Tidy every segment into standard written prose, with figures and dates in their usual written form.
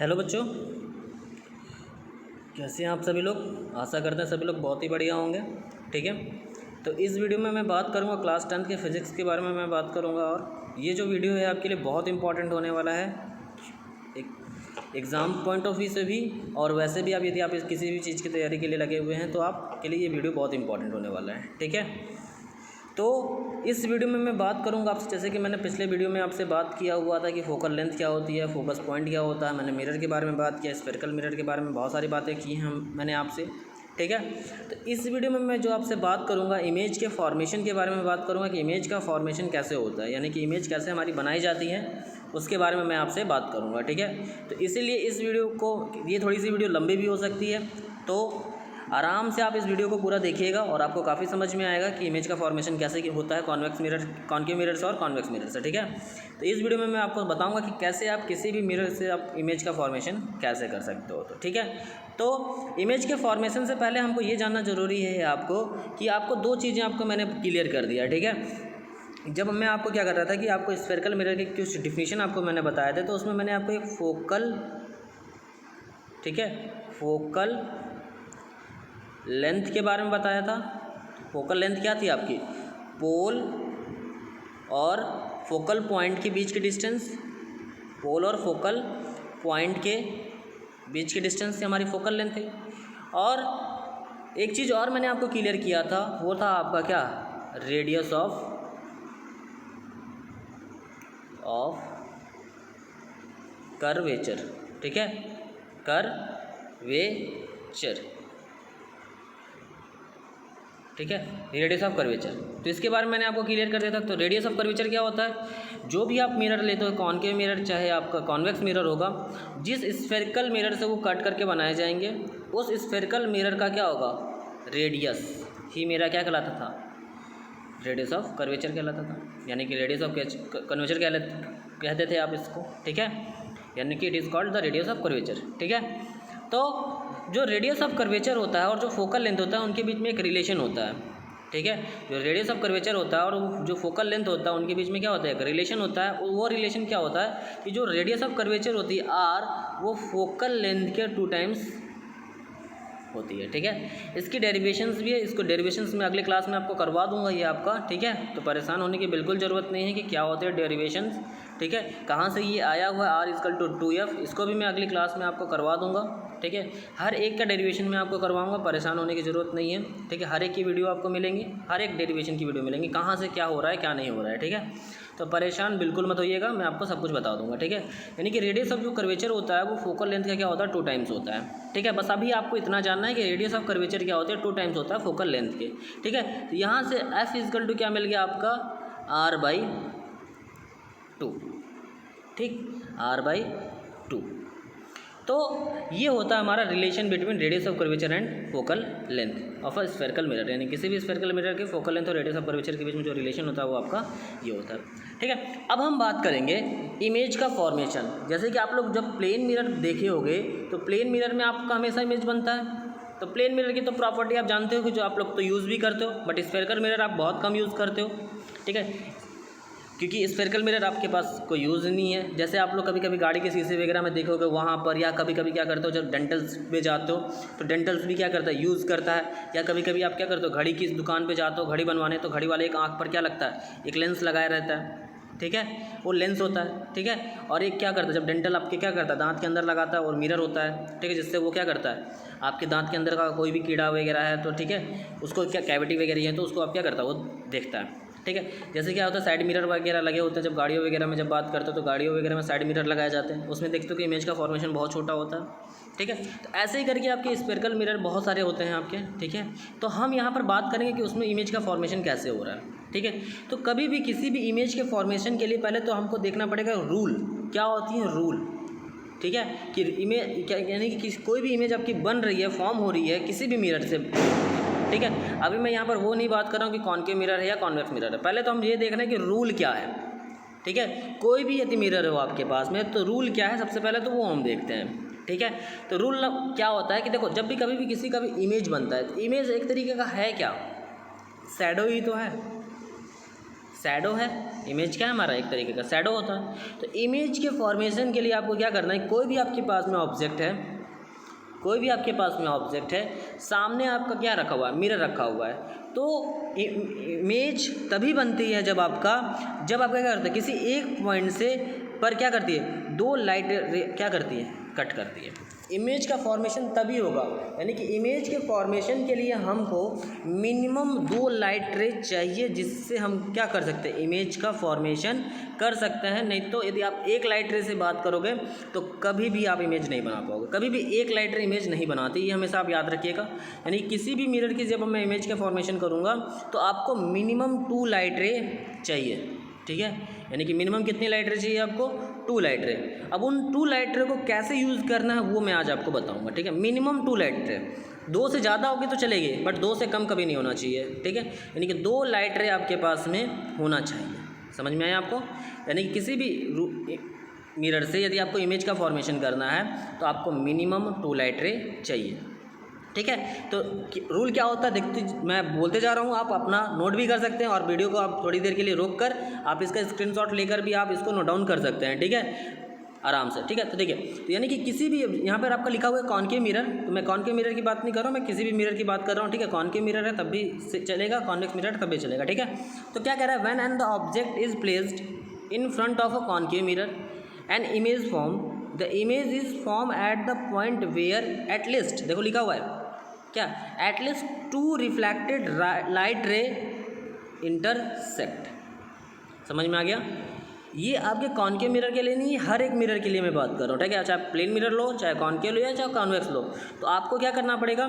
Hello बच्चों, कैसे हैं आप सभी लोग। आशा करते हैं सभी लोग बहुत ही बढ़िया होंगे। ठीक है, तो इस वीडियो में मैं बात करूंगा क्लास 10 के फिज़िक्स के बारे में मैं बात करूंगा। और ये जो वीडियो है आपके लिए बहुत इंपॉर्टेंट होने वाला है, एक एग्ज़ाम पॉइंट ऑफ व्यू से भी, और वैसे भी आप यदि आप किसी भी चीज़ की तैयारी के लिए लगे हुए हैं तो आपके लिए ये वीडियो बहुत इंपॉर्टेंट होने वाला है। ठीक है, तो इस वीडियो में मैं बात करूंगा आपसे, जैसे कि मैंने पिछले वीडियो में आपसे बात किया हुआ था कि फोकल लेंथ क्या होती है, फोकस पॉइंट क्या होता है। मैंने मिरर के बारे में बात किया, स्फेरिकल मिरर के बारे में बहुत सारी बातें की हैं मैंने आपसे। ठीक है, तो इस वीडियो में मैं जो आपसे बात करूंगा इमेज के फॉर्मेशन के बारे में बात करूंगा कि इमेज का फॉर्मेशन कैसे होता है, यानी कि इमेज कैसे हमारी बनाई जाती है उसके बारे में मैं आपसे बात करूँगा। ठीक है, तो इसीलिए इस वीडियो को, ये थोड़ी सी वीडियो लंबी भी हो सकती है, तो आराम से आप इस वीडियो को पूरा देखिएगा और आपको काफ़ी समझ में आएगा कि इमेज का फॉर्मेशन कैसे होता है कॉन्वेक्स मिरर, कॉन्केव मिरर से और कॉन्वेक्स मिरर से। ठीक है, तो इस वीडियो में मैं आपको बताऊंगा कि कैसे आप किसी भी मिरर से आप इमेज का फॉर्मेशन कैसे कर सकते हो। तो ठीक है, तो इमेज के फॉर्मेशन से पहले हमको ये जानना ज़रूरी है आपको कि आपको दो चीज़ें आपको मैंने क्लियर कर दिया। ठीक है, जब मैं आपको क्या कर रहा था कि आपको स्फेरिकल मिरर के कुछ डिफिनीशन आपको मैंने बताए थे, तो उसमें मैंने आपको एक फोकल, ठीक है, फोकल लेंथ के बारे में बताया था। फोकल लेंथ क्या थी आपकी, पोल और फोकल पॉइंट के बीच की डिस्टेंस, पोल और फोकल पॉइंट के बीच की डिस्टेंस से हमारी फोकल लेंथ है। और एक चीज़ और मैंने आपको क्लियर किया था, वो था आपका क्या, रेडियस ऑफ कर्वेचर। ठीक है, कर्वेचर, ठीक है, रेडियस ऑफ कर्वेचर। तो इसके बारे में मैंने आपको क्लियर कर दिया था। तो रेडियस ऑफ कर्वेचर क्या होता है, जो भी आप मिरर लेते हो, कॉन्केव मिरर चाहे आपका कॉन्वेक्स मिरर होगा, जिस स्फेरिकल मिरर से वो कट करके बनाए जाएंगे, उस स्फेरिकल मिरर का क्या होगा, रेडियस ही मेरा क्या कहलाता था, रेडियस ऑफ कर्वेचर कहलाता था। यानी कि रेडियस ऑफ कर्वेचर कहते थे आप इसको। ठीक है, यानी कि it is called the radius of curvature. ठीक है, तो जो रेडियस ऑफ कर्वेचर होता है और जो फोकल लेंथ होता है उनके बीच में एक रिलेशन होता है। ठीक है, जो रेडियस ऑफ कर्वेचर होता है और जो फोकल लेंथ होता है उनके बीच में क्या होता है, एक रिलेशन होता है। वो रिलेशन क्या होता है कि जो रेडियस ऑफ कर्वेचर होती है आर, वो फोकल लेंथ के 2 टाइम्स होती है। ठीक है, इसकी डेरिवेशंस भी है, इसको डेरिवेशंस में अगले क्लास में आपको करवा दूंगा ये आपका। ठीक है, तो परेशान होने की बिल्कुल ज़रूरत नहीं है कि क्या होते हैं डेरिवेशंस। ठीक है, कहाँ से ये आया हुआ है R=2F, इसको भी मैं अगली क्लास में आपको करवा दूंगा। ठीक है, हर एक का डेरिवेशन मैं आपको करवाऊंगा, परेशान होने की ज़रूरत नहीं है। ठीक है, हर एक की वीडियो आपको मिलेंगी, हर एक डेरिवेशन की वीडियो मिलेंगी, कहाँ से क्या हो रहा है क्या नहीं हो रहा है। ठीक है, तो परेशान बिल्कुल मत होइएगा, मैं आपको सब कुछ बता दूंगा। ठीक है, यानी कि रेडियस ऑफ जो कर्वेचर होता है वो फोकल लेंथ का क्या होता है, 2 टाइम्स होता है। ठीक है, बस अभी आपको इतना जानना है कि रेडियस ऑफ कर्वेचर क्या होता है, 2 टाइम्स होता है फोकल लेंथ के। ठीक है, तो यहाँ से F= क्या मिल गया आपका, R/2। ठीक, R/2। तो ये होता है हमारा relation between radius of curvature and focal length of a spherical mirror, यानी किसी भी स्फेरिकल मिरर के फोकल लेंथ और रेडियस ऑफ कर्वेचर के बीच में जो रिलेशन होता है वो आपका ये होता है। ठीक है, अब हम बात करेंगे इमेज का फॉर्मेशन। जैसे कि आप लोग जब प्लेन मिरर देखे होंगे तो प्लेन मिरर में आपका हमेशा इमेज बनता है। तो प्लेन मिरर की तो प्रॉपर्टी आप जानते हो कि जो आप लोग तो यूज़ भी करते हो, बट स्फेरिकल मिरर आप बहुत कम यूज़ करते हो। ठीक है, क्योंकि स्फेरिकल मिरर आपके पास कोई यूज़ नहीं है। जैसे आप लोग कभी कभी गाड़ी के शीशे वगैरह में देखोगे वहाँ पर, या कभी कभी क्या करते हो जब डेंटल्स पे जाते हो तो डेंटल्स भी क्या करता है, यूज़ करता है। या कभी कभी आप क्या करते हो, घड़ी की दुकान पे जाते हो घड़ी बनवाने, तो घड़ी वाले एक आँख पर क्या लगता है, एक लेंस लगाया रहता है। ठीक है, वो लेंस होता है। ठीक है, और एक क्या करता है, जब डेंटल आपके क्या करता है, दांत के अंदर लगाता है, और मिरर होता है। ठीक है, जिससे वो क्या करता है, आपके दांत के अंदर का कोई भी कीड़ा वगैरह है तो ठीक है, उसको क्या कैविटी वगैरह है तो उसको आप क्या करता है, वो देखता है। ठीक है, जैसे क्या होता है, साइड मिरर वगैरह लगे होते हैं, जब गाड़ियों वगैरह में जब बात करते हो तो गाड़ियों वगैरह में साइड मिरर लगाए जाते हैं, उसमें देखते हो कि इमेज का फॉर्मेशन बहुत छोटा होता है। ठीक है, तो ऐसे ही करके आपके स्फेरिकल मिरर बहुत सारे होते हैं आपके। ठीक है, तो हम यहाँ पर बात करेंगे कि उसमें इमेज का फॉर्मेशन कैसे हो रहा है। ठीक है, तो कभी भी किसी भी इमेज के फॉर्मेशन के लिए पहले तो हमको देखना पड़ेगा रूल क्या होती है, रूल। ठीक है, कि इमेज क्या, यानी कि कोई भी इमेज आपकी बन रही है, फॉर्म हो रही है किसी भी मिरर से। ठीक है, अभी मैं यहाँ पर वो नहीं बात कर रहा हूँ कि कॉन्केव मिरर है या कॉन्वेक्स मिरर है, पहले तो हम ये देख रहे हैं कि रूल क्या है। ठीक है, कोई भी यदि मिरर हो आपके पास में तो रूल क्या है, सबसे पहले तो वो हम देखते हैं। ठीक है, तो रूल क्या होता है कि देखो, जब भी कभी भी किसी का भी इमेज बनता है तो इमेज एक तरीके का है क्या, शैडो ही तो है। शैडो है, इमेज क्या है हमारा, एक तरीके का शैडो होता है। तो इमेज के फॉर्मेशन के लिए आपको क्या करना है, कोई भी आपके पास में ऑब्जेक्ट है, कोई भी आपके पास में ऑब्जेक्ट है, सामने आपका क्या रखा हुआ है, मिरर रखा हुआ है, तो इमेज तभी बनती है जब आपका क्या करता है, किसी एक पॉइंट से पर क्या करती है, दो लाइट क्या करती है, कट करती है। इमेज का फॉर्मेशन तभी होगा, यानी कि इमेज के फॉर्मेशन के लिए हमको मिनिमम 2 लाइट रे चाहिए, जिससे हम क्या कर सकते हैं, इमेज का फॉर्मेशन कर सकते हैं। नहीं तो यदि आप एक लाइट रे से बात करोगे तो कभी भी आप इमेज नहीं बना पाओगे, कभी भी एक लाइट रे इमेज नहीं बनाती, ये हमेशा आप याद रखिएगा। यानी किसी भी मिरर की जब मैं इमेज का फॉर्मेशन करूँगा तो आपको मिनिमम 2 लाइट रे चाहिए, ठीक है। यानी कि मिनिमम कितनी लाइट रे चाहिए आपको, 2 लाइट रे। अब उन 2 लाइट रे को कैसे यूज़ करना है वो मैं आज आपको बताऊंगा, ठीक है। मिनिमम 2 लाइट रे, 2 से ज़्यादा होगी तो चलेगी, बट 2 से कम कभी नहीं होना चाहिए, ठीक है। यानी कि 2 लाइट रे आपके पास में होना चाहिए, समझ में आया आपको। यानी कि किसी भी मिरर से यदि आपको इमेज का फॉर्मेशन करना है तो आपको मिनिमम 2 लाइट रे चाहिए, ठीक है। तो रूल क्या होता है देखते, मैं बोलते जा रहा हूँ, आप अपना नोट भी कर सकते हैं और वीडियो को आप थोड़ी देर के लिए रोक कर आप इसका स्क्रीनशॉट लेकर भी आप इसको नोट डाउन कर सकते हैं, ठीक है, आराम से, ठीक है। तो देखिए, तो यानी कि किसी भी यहाँ पर आपका लिखा हुआ है कॉनकेव मिरर, तो मैं कॉनकेव मिरर की बात नहीं कर रहा हूँ, मैं किसी भी मिरर की बात कर रहा हूँ, ठीक है। कॉनकेव मिरर है तब भी चलेगा, कॉन्वेक्स मिरर तब भी चलेगा, ठीक है। तो क्या कह रहा है, when and the object is placed in front of a concave mirror an image form, the image is form at the point where at least, देखो लिखा हुआ है क्या, at least 2 reflected light ray intersect, समझ में आ गया। ये आपके कॉनकेव मिरर के लिए नहीं, हर एक मिरर के लिए मैं बात कर रहा हूँ, ठीक है। चाहे प्लेन मिरर लो, चाहे कॉनकेव लो या चाहे कॉन्वेक्स लो, तो आपको क्या करना पड़ेगा,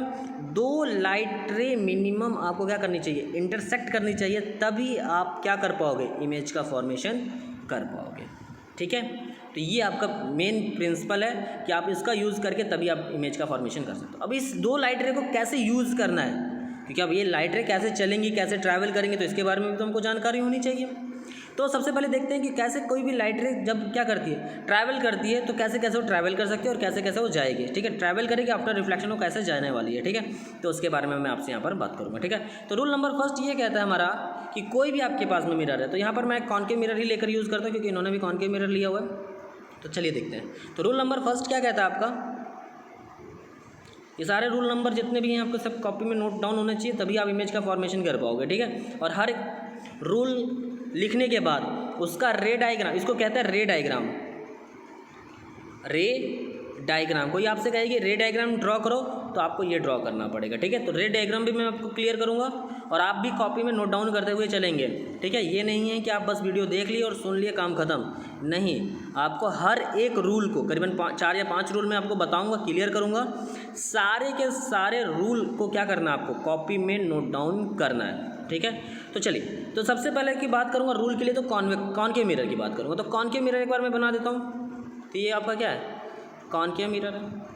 2 लाइट रे मिनिमम आपको क्या करनी चाहिए, इंटरसेक्ट करनी चाहिए, तभी आप क्या कर पाओगे, इमेज का फॉर्मेशन कर पाओगे, ठीक है। तो ये आपका मेन प्रिंसिपल है कि आप इसका यूज़ करके तभी आप इमेज का फॉर्मेशन कर सकते हो। अब इस 2 लाइट रे को कैसे यूज़ करना है, क्योंकि अब ये लाइट रे कैसे चलेंगी, कैसे ट्रैवल करेंगी, तो इसके बारे में भी तो हमको जानकारी होनी चाहिए। तो सबसे पहले देखते हैं कि कैसे कोई भी लाइट रे जब क्या करती है, ट्रैवल करती है, तो कैसे कैसे वो ट्रैवल कर सकती है और कैसे कैसे वो जाएगी, ठीक है। ट्रैवल करेगी आफ्टर रिफ्लेक्शन, वो कैसे जाने वाली है, ठीक है। तो उसके बारे में मैं आपसे यहाँ पर बात करूँगा, ठीक है। तो रूल नंबर फर्स्ट ये कहता है हमारा कि कोई भी आपके पास में मिरर है, तो यहाँ पर मैं कॉनकेव मिरर ही लेकर यूज़ करता हूँ, क्योंकि इन्होंने भी कॉनकेव मिरर लिया हुआ है। तो चलिए देखते हैं। तो रूल नंबर फर्स्ट क्या कहता है आपका, ये सारे रूल नंबर जितने भी हैं आपको सब कॉपी में नोट डाउन होने चाहिए, तभी आप इमेज का फॉर्मेशन कर पाओगे, ठीक है। और हर एक रूल लिखने के बाद उसका रे डायग्राम, इसको कहते हैं रे डायग्राम, रे डायग्राम। कोई आपसे कहेगी रे डायग्राम ड्रॉ करो, तो आपको ये ड्रॉ करना पड़ेगा, ठीक है। तो रे डायग्राम भी मैं आपको क्लियर करूँगा और आप भी कॉपी में नोट डाउन करते हुए चलेंगे, ठीक है। ये नहीं है कि आप बस वीडियो देख लिए और सुन लिए, काम ख़त्म, नहीं। आपको हर एक रूल को करीबन 4 या 5 रूल मैं आपको बताऊंगा, क्लियर करूंगा, सारे के सारे रूल को क्या करना है, आपको कॉपी में नोट डाउन करना है, ठीक है। तो चलिए, तो सबसे पहले की बात करूंगा रूल के लिए, तो कॉनकेव मिरर की बात करूंगा। तो कॉनकेव मिरर एक बार मैं बना देता हूँ। तो ये आपका क्या है, कॉनकेव मिरर है।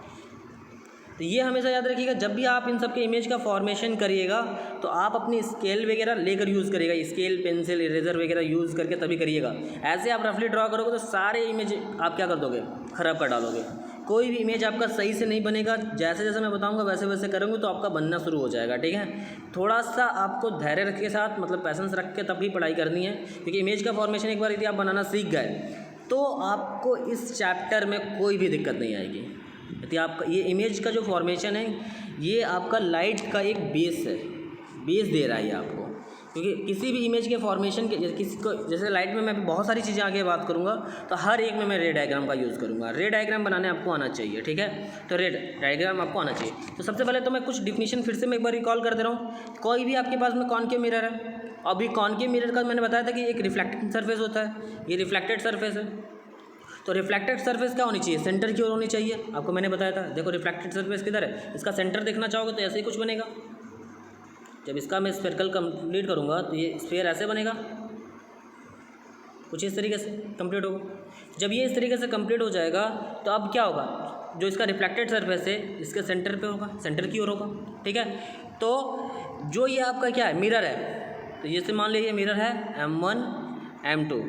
तो ये हमेशा याद रखिएगा, जब भी आप इन सब के इमेज का फॉर्मेशन करिएगा तो आप अपनी स्केल वगैरह लेकर यूज़ करिएगा, स्केल पेंसिल इरेजर वगैरह यूज़ करके तभी करिएगा। ऐसे आप रफली ड्रॉ करोगे तो सारे इमेज आप क्या कर दोगे, ख़राब कर डालोगे। कोई भी इमेज आपका सही से नहीं बनेगा, जैसे जैसे मैं बताऊंगा वैसे वैसे करोगे तो आपका बनना शुरू हो जाएगा, ठीक है। थोड़ा सा आपको धैर्य रख के साथ, मतलब पैसेंस रख के तभी पढ़ाई करनी है, क्योंकि इमेज का फॉर्मेशन एक बार यदि आप बनाना सीख गए तो आपको इस चैप्टर में कोई भी दिक्कत नहीं आएगी। यदि आपका ये इमेज का जो फॉर्मेशन है, ये आपका लाइट का एक बेस है, बेस दे रहा है ये आपको। क्योंकि किसी भी इमेज के फॉर्मेशन के किसी को, जैसे लाइट में मैं बहुत सारी चीज़ें आगे बात करूंगा, तो हर एक में मैं रे डायग्राम का यूज़ करूंगा। रे डायग्राम बनाने आपको आना चाहिए, ठीक है। तो रे डायग्राम आपको आना चाहिए। तो सबसे पहले तो मैं कुछ डिफिनीशन फिर से मैं एक बार रिकॉल कर दे रहा हूँ। कोई भी आपके पास में कॉनकेव मिरर है, अभी कॉनकेव मिरर का मैंने बताया था कि एक रिफ्लेक्टेड सरफेस होता है, ये रिफ्लेक्टेड सरफेस है। तो रिफ्लेक्टेड सरफेस क्या होनी चाहिए, सेंटर की ओर होनी चाहिए, आपको मैंने बताया था। देखो रिफ्लेक्टेड सरफेस किधर है, इसका सेंटर देखना चाहोगे तो ऐसे ही कुछ बनेगा। जब इसका मैं स्फेरिकल कंप्लीट करूँगा तो ये स्फेयर ऐसे बनेगा, कुछ इस तरीके से कंप्लीट होगा। जब ये इस तरीके से कंप्लीट हो जाएगा तो अब क्या होगा, जो इसका रिफ्लेक्टेड सरफेस है इसके सेंटर पे होगा, सेंटर की ओर होगा, ठीक है। तो जो ये आपका क्या है, मिरर है, तो ये से मान लीजिए मिरर है M1 M2।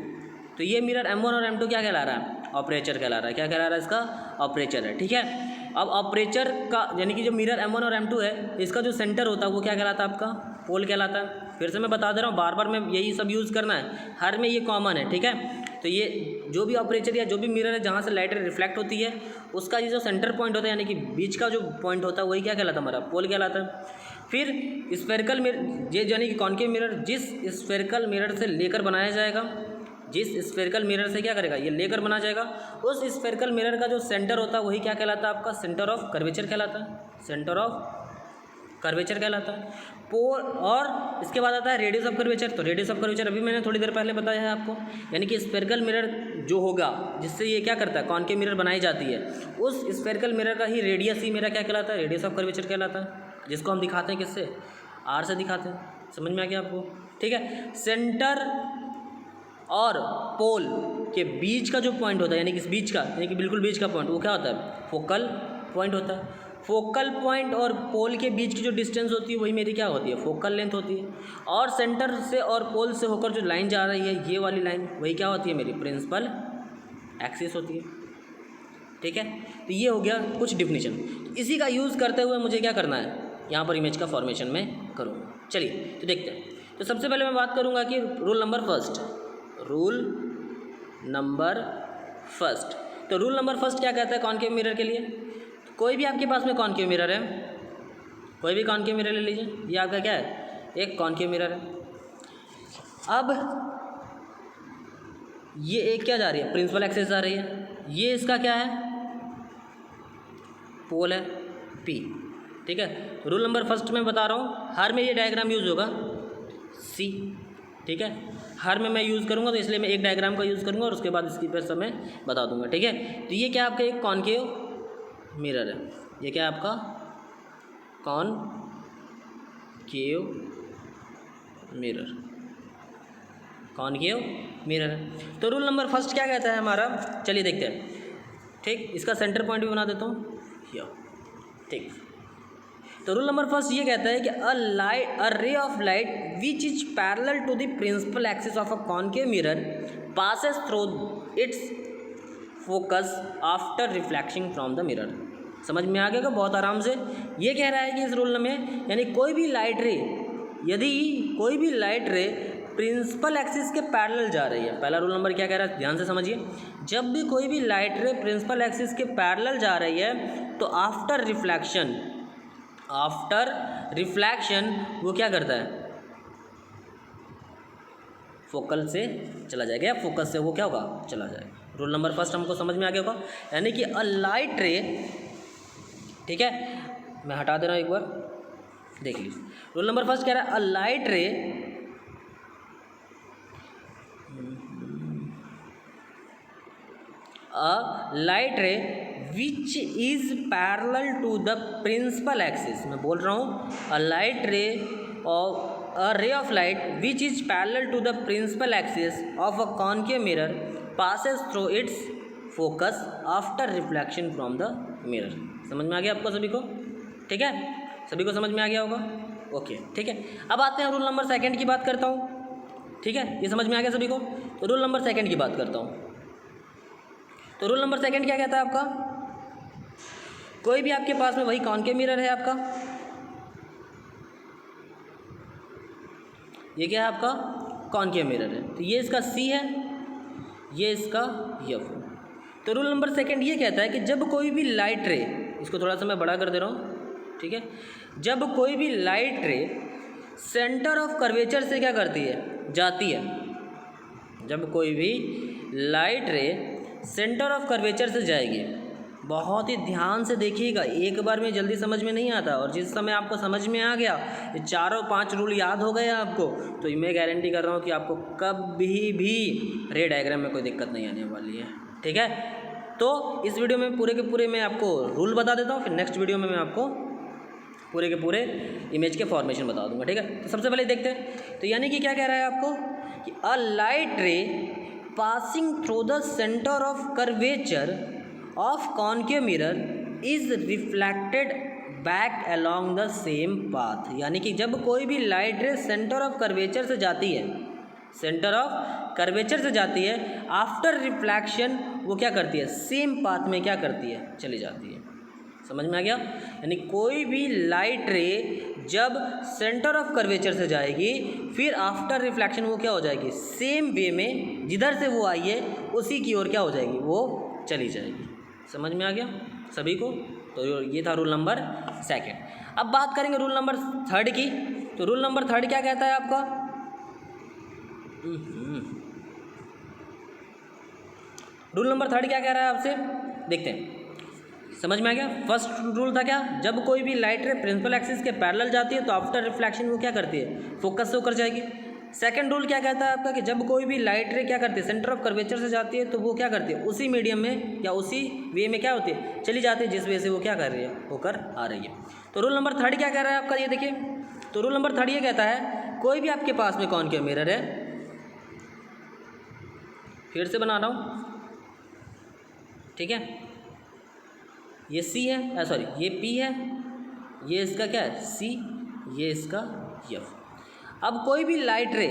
तो ये मिरर M1 और M2 क्या कहला रहा है, ऑपरेचर कहला रहा है। क्या कहला रहा है, इसका ऑपरेचर है, ठीक है। अब ऑपरेचर का यानी कि जो मिरर M1 और M2 है, इसका जो सेंटर होता है वो क्या कहलाता है, आपका पोल कहलाता है। फिर से मैं बता दे रहा हूँ, बार बार मैं यही सब यूज़ करना है, हर में ये कॉमन है, ठीक है। तो ये जो भी ऑपरेचर या जो भी मिरर है जहाँ से लाइट रिफ्लेक्ट होती है, उसका ये जो सेंटर पॉइंट होता है यानी कि बीच का जो पॉइंट होता है वही क्या कहलाता है हमारा, पोल कहलाता है। फिर स्फेरिकल मिरर, ये यानी कि कॉन्केव मिरर जिस स्फेरिकल मिरर से लेकर बनाया जाएगा, जिस स्फेरिकल मिरर से क्या करेगा, ये लेकर बना जाएगा, उस स्फेरिकल मिरर का जो सेंटर होता है वही क्या कहलाता है आपका, सेंटर ऑफ कर्वेचर कहलाता है, सेंटर ऑफ कर्वेचर कहलाता है। और इसके बाद आता है रेडियस ऑफ कर्वेचर। तो रेडियस ऑफ कर्वेचर अभी मैंने थोड़ी देर पहले बताया है आपको, यानी कि स्फेरिकल मिरर जो होगा जिससे ये क्या करता है, कॉन्केव मिरर बनाई जाती है, उस स्फेरिकल मिरर का ही रेडियस ही मेरा क्या कहलाता है, रेडियस ऑफ कर्वेचर कहलाता है, जिसको हम दिखाते हैं किससे, आर से दिखाते हैं। समझ में आ गया आपको, ठीक है। सेंटर और पोल के बीच का जो पॉइंट होता है, यानी कि इस बीच का, यानी कि बिल्कुल बीच का पॉइंट, वो क्या होता है, फोकल पॉइंट होता है। फोकल पॉइंट और पोल के बीच की जो डिस्टेंस होती है वही मेरी क्या होती है, फोकल लेंथ होती है। और सेंटर से और पोल से होकर जो लाइन जा रही है, ये वाली लाइन, वही क्या होती है, मेरी प्रिंसिपल एक्सिस होती है, ठीक है। तो ये हो गया कुछ डिफिनीशन। इसी का यूज़ करते हुए मुझे क्या करना है, यहाँ पर इमेज का फॉर्मेशन में करूँगा। चलिए तो देखते हैं। तो सबसे पहले मैं बात करूँगा कि rule number first, rule number first. तो रूल नंबर फर्स्ट क्या कहता है कॉन्केव मिरर के लिए, कोई भी आपके पास में कॉन्केव मिरर है, कोई भी कॉन्केव मिरर ले लीजिए, ये आपका क्या है, एक कॉन्केव मिरर है। अब ये एक क्या जा रही है, प्रिंसिपल एक्सिस जा रही है, ये इसका क्या है, पोल है पी, ठीक है। रूल नंबर फर्स्ट में बता रहा हूँ, हर में ये डायग्राम यूज़ होगा सी, ठीक है। हर में मैं यूज़ करूँगा तो इसलिए मैं एक डायग्राम का यूज़ करूँगा और उसके बाद इसकी फिर से मैं बता दूँगा, ठीक है। तो ये क्या आपका एक कॉन्केव मिरर है, ये क्या है आपका कॉनकेव मिरर, कॉनकेव मिरर है। तो रूल नंबर फर्स्ट क्या कहता है हमारा, चलिए देखते हैं, ठीक। इसका सेंटर पॉइंट भी बना देता हूँ, ठीक। तो रूल नंबर फर्स्ट ये कहता है कि a ray of light which is parallel to the principal axis of a concave mirror passes through its focus after reflection from the mirror. समझ में आ गया बहुत आराम से। ये कह रहा है कि इस रूल में, यानी कोई भी लाइट रे, यदि कोई भी लाइट रे प्रिंसिपल एक्सिस के पैरेलल जा रही है, पहला रूल नंबर क्या कह रहा है, ध्यान से समझिए, जब भी कोई भी लाइट रे प्रिंसिपल एक्सिस के पैरेलल जा रही है तो आफ्टर रिफ्लेक्शन वो क्या करता है, फोकल से चला जाएगा, या फोकस से वो क्या होगा, चला जाएगा। रूल नंबर फर्स्ट हमको समझ में आ गया होगा, यानी कि अ लाइट रे, ठीक है, मैं हटा दे रहा हूँ एक बार, देख लीजिए। रूल नंबर फर्स्ट कह रहा है a light ray which is parallel to the principal axis, मैं बोल रहा हूँ a light ray of a ray of light which is parallel to the principal axis of a concave mirror passes through its focus after reflection from the mirror। समझ में आ गया आपको सभी को, ठीक है, सभी को समझ में आ गया होगा, ओके, ठीक है। अब आते हैं रूल नंबर सेकंड की बात करता हूँ, ठीक है, ये समझ में आ गया सभी को। तो रूल नंबर सेकंड की बात करता हूँ। तो रूल नंबर सेकंड क्या कहता है आपका, कोई भी आपके पास में वही कॉन्केव मिरर है आपका, ये क्या है आपका कॉन्केव मिरर है, तो ये इसका सी है, ये इसका एफ। तो रूल नंबर सेकंड ये कहता है कि जब कोई भी लाइट रे, इसको थोड़ा सा मैं बड़ा कर दे रहा हूँ, ठीक है, जब कोई भी लाइट रे सेंटर ऑफ कर्वेचर से क्या करती है, जाती है, जब कोई भी लाइट रे सेंटर ऑफ कर्वेचर से जाएगी, बहुत ही ध्यान से देखिएगा, एक बार में जल्दी समझ में नहीं आता, और जिस समय आपको समझ में आ गया, ये चारों 5 रूल याद हो गए आपको, तो मैं गारंटी कर रहा हूँ कि आपको कभी भी रे डायग्राम में कोई दिक्कत नहीं आने वाली है, ठीक है। तो इस वीडियो में पूरे के पूरे मैं आपको रूल बता देता हूँ, फिर नेक्स्ट वीडियो में मैं आपको पूरे के पूरे इमेज के फॉर्मेशन बता दूंगा, ठीक है। तो सबसे पहले देखते हैं, तो यानी कि क्या कह रहा है आपको कि a light ray passing through the centre of curvature of concave mirror is reflected back along the same path। यानी कि जब कोई भी लाइट रे सेंटर ऑफ कर्वेचर से जाती है, सेंटर ऑफ कर्वेचर से जाती है, आफ्टर रिफ्लेक्शन वो क्या करती है, सेम पाथ में क्या करती है, चली जाती है, समझ में आ गया? यानी कोई भी लाइट रे जब सेंटर ऑफ कर्वेचर से जाएगी फिर आफ्टर रिफ्लेक्शन वो क्या हो जाएगी, सेम वे में जिधर से वो आई है उसी की ओर क्या हो जाएगी, वो चली जाएगी। समझ में आ गया सभी को? तो ये था रूल नंबर सेकंड। अब बात करेंगे रूल नंबर थर्ड की। तो रूल नंबर थर्ड क्या कहता है आपका? रूल नंबर थर्ड क्या कह रहा है आपसे, देखते हैं, समझ में आ गया? फर्स्ट रूल था क्या, जब कोई भी लाइट रे प्रिंसिपल एक्सिस के पैरेलल जाती है तो आफ्टर रिफ्लेक्शन वो क्या करती है, फोकस से होकर जाएगी। सेकंड रूल क्या कहता है आपका कि जब कोई भी लाइट रे क्या करती है, सेंटर ऑफ कर्वेचर से जाती है तो वो क्या करती है, उसी मीडियम में या उसी वे में क्या होती है, चली जाती है जिस वे से वो क्या कर रही है, होकर आ रही है। तो रूल नंबर थर्ड क्या कह रहा है आपका, ये देखिए। तो रूल नंबर थर्ड ये कहता है कोई भी आपके पास में कॉनकेव मिरर है, फिर से बना रहा हूँ, ठीक है, ये सी है, सॉरी ये पी है, ये इसका क्या है सी, ये इसका एफ। अब कोई भी लाइट रे,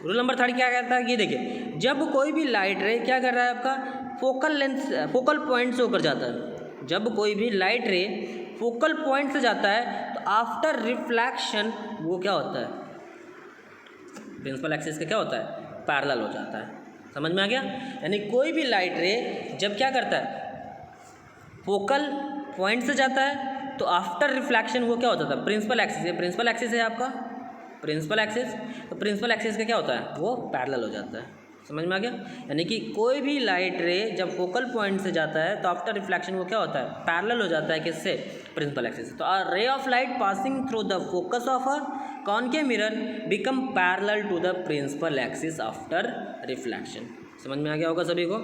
रूल नंबर थर्ड क्या कहता है, ये देखिए, जब कोई भी लाइट रे क्या कर रहा है आपका, फोकल लेंथ, फोकल पॉइंट से होकर जाता है, जब कोई भी लाइट रे फोकल पॉइंट से जाता है तो आफ्टर रिफ्लेक्शन वो क्या होता है, प्रिंसिपल एक्सिस का क्या होता है, पैरेलल हो जाता है। समझ में आ गया? यानी कोई भी लाइट रे जब क्या करता है, फोकल पॉइंट से जाता है तो आफ्टर रिफ्लेक्शन वो क्या होता है, प्रिंसिपल एक्सिस, ये प्रिंसिपल एक्सिस है आपका, प्रिंसिपल एक्सिस, तो प्रिंसिपल एक्सिस का क्या होता है, वो पैरेलल हो जाता है। समझ में आ गया? यानी कि कोई भी लाइट रे जब फोकल पॉइंट से जाता है तो आफ्टर रिफ्लेक्शन वो क्या होता है, पैरेलल हो जाता है किससे, प्रिंसिपल एक्सिस। तो a ray of light passing through the focus of a concave mirror become parallel to the principal axis after reflection. समझ में आ गया होगा सभी को?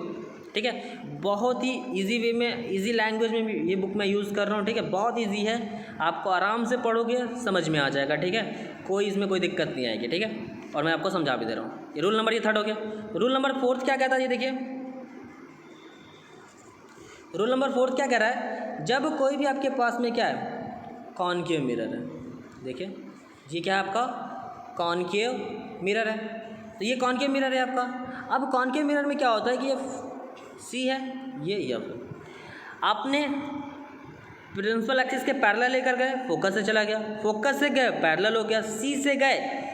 ठीक है, बहुत ही इजी वे में, इजी लैंग्वेज में भी ये बुक मैं यूज़ कर रहा हूँ। ठीक है, बहुत इजी है, आपको आराम से पढ़ोगे समझ में आ जाएगा। ठीक है, कोई इसमें कोई दिक्कत नहीं आएगी। ठीक है, और मैं आपको समझा भी दे रहा हूँ। ये रूल नंबर ये थर्ड हो गया। रूल नंबर फोर्थ क्या कहता है, ये देखिए, रूल नंबर फोर्थ क्या कह रहा है, जब कोई भी आपके पास में क्या है, कॉनकेव मिरर है, देखिए ये क्या है आपका, कॉनकेव मिरर है, तो ये कॉनकेव मिरर है आपका। अब कॉनकेव मिरर में क्या होता है कि ये सी है, ये एफ है, आपने प्रिंसिपल एक्सिस के पैरेलल लेकर गए, फोकस से चला गया, फोकस से गए पैरेलल हो गया, सी से गए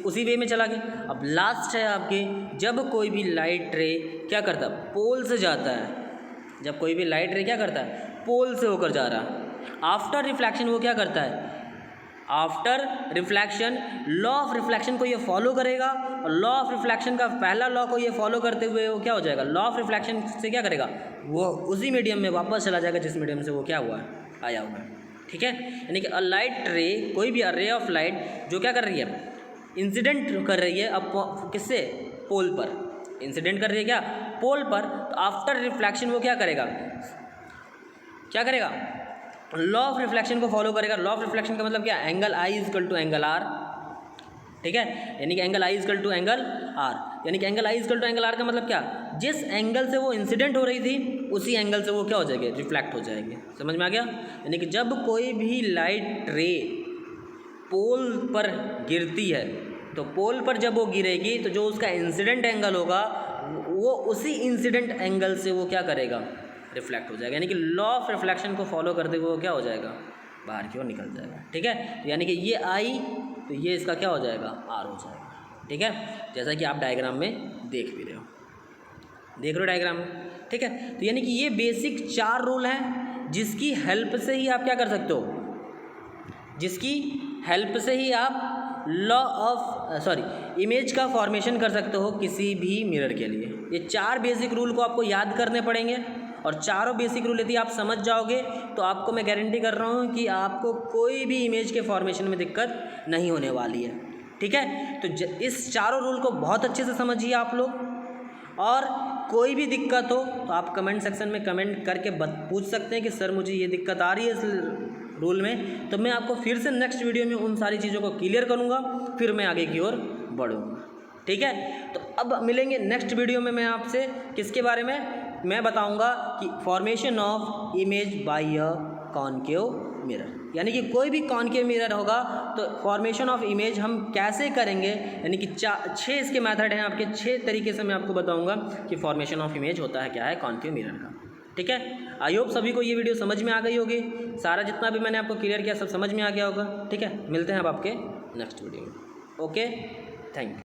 उसी वे में चला गया। अब लास्ट है आपके, जब कोई भी लाइट रे क्या करता है, पोल से जाता है, जब कोई भी लाइट रे क्या करता है, पोल से होकर जा रहा है, आफ्टर रिफ्लेक्शन वो क्या करता है, after reflection law of reflection को ये फॉलो करेगा, और लॉ ऑफ रिफ्लेक्शन का पहला लॉ को ये फॉलो करते हुए वो क्या हो जाएगा, लॉ ऑफ रिफ्लेक्शन से क्या करेगा, वो उसी मीडियम में वापस चला जाएगा जिस मीडियम से वो क्या हुआ है, आया हुआ है। ठीक है, यानी कि अ लाइट रे, कोई भी रे ऑफ लाइट जो क्या कर रही है, इंसिडेंट कर रही है अब किससे, पोल पर इंसिडेंट कर रही है, क्या पोल पर, तो आफ्टर रिफ्लेक्शन वो क्या करेगा, क्या करेगा, लॉ ऑफ रिफ्लेक्शन को फॉलो करेगा। लॉ ऑफ रिफ्लेक्शन का मतलब क्या, angle I equal to angle R. ठीक है, यानी कि angle I equal to angle R, यानी कि angle I equal to angle R का मतलब क्या, जिस एंगल से वो इंसिडेंट हो रही थी उसी एंगल से वो क्या हो जाएगी, रिफ्लेक्ट हो जाएगी। समझ में आ गया? यानी कि जब कोई भी लाइट रे पोल पर गिरती है तो पोल पर जब वो गिरेगी तो जो उसका इंसिडेंट एंगल होगा वो उसी इंसिडेंट एंगल से वो क्या करेगा, रिफ्लेक्ट हो जाएगा। यानी कि लॉ ऑफ रिफ्लेक्शन को फॉलो करते हुए वो क्या हो जाएगा, बाहर की ओर निकल जाएगा। ठीक है, तो यानी कि ये आई तो ये इसका क्या हो जाएगा, आर हो जाएगा। ठीक है, जैसा कि आप डायग्राम में देख भी रहे हो, देख रहे हो डायग्राम में। ठीक है, तो यानी कि ये बेसिक 4 रूल हैं जिसकी हेल्प से ही आप क्या कर सकते हो, जिसकी हेल्प से ही आप लॉ ऑफ इमेज का फॉर्मेशन कर सकते हो किसी भी मिरर के लिए। ये 4 बेसिक रूल को आपको याद करने पड़ेंगे, और चारों बेसिक रूल यदि आप समझ जाओगे तो आपको मैं गारंटी कर रहा हूँ कि आपको कोई भी इमेज के फॉर्मेशन में दिक्कत नहीं होने वाली है। ठीक है, तो इस चारों रूल को बहुत अच्छे से समझिए आप लोग, और कोई भी दिक्कत हो तो आप कमेंट सेक्शन में कमेंट करके पूछ सकते हैं कि सर मुझे ये दिक्कत आ रही है इस रूल में, तो मैं आपको फिर से नेक्स्ट वीडियो में उन सारी चीज़ों को क्लियर करूँगा, फिर मैं आगे की ओर बढ़ूँगा। ठीक है, तो अब मिलेंगे नेक्स्ट वीडियो में मैं आपसे किसके बारे में, मैं बताऊंगा कि formation of image by a concave mirror, यानी कि कोई भी कॉनकेव मिरर होगा तो फॉर्मेशन ऑफ इमेज हम कैसे करेंगे, यानी कि 6 इसके मेथड हैं आपके, 6 तरीके से मैं आपको बताऊंगा कि फॉर्मेशन ऑफ इमेज होता है क्या है कॉनकेव मिरर का। ठीक है, आई होप सभी को ये वीडियो समझ में आ गई होगी, सारा जितना भी मैंने आपको क्लियर किया सब समझ में आ गया होगा। ठीक है, मिलते हैं अब आपके नेक्स्ट वीडियो में। Okay, thank you.